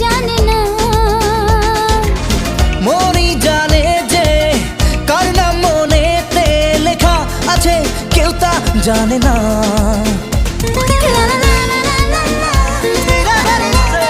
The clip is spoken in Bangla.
জানে না। মনই জানে যে কার নাম মনেতে লেখা আছে, কেউ তা জানে না।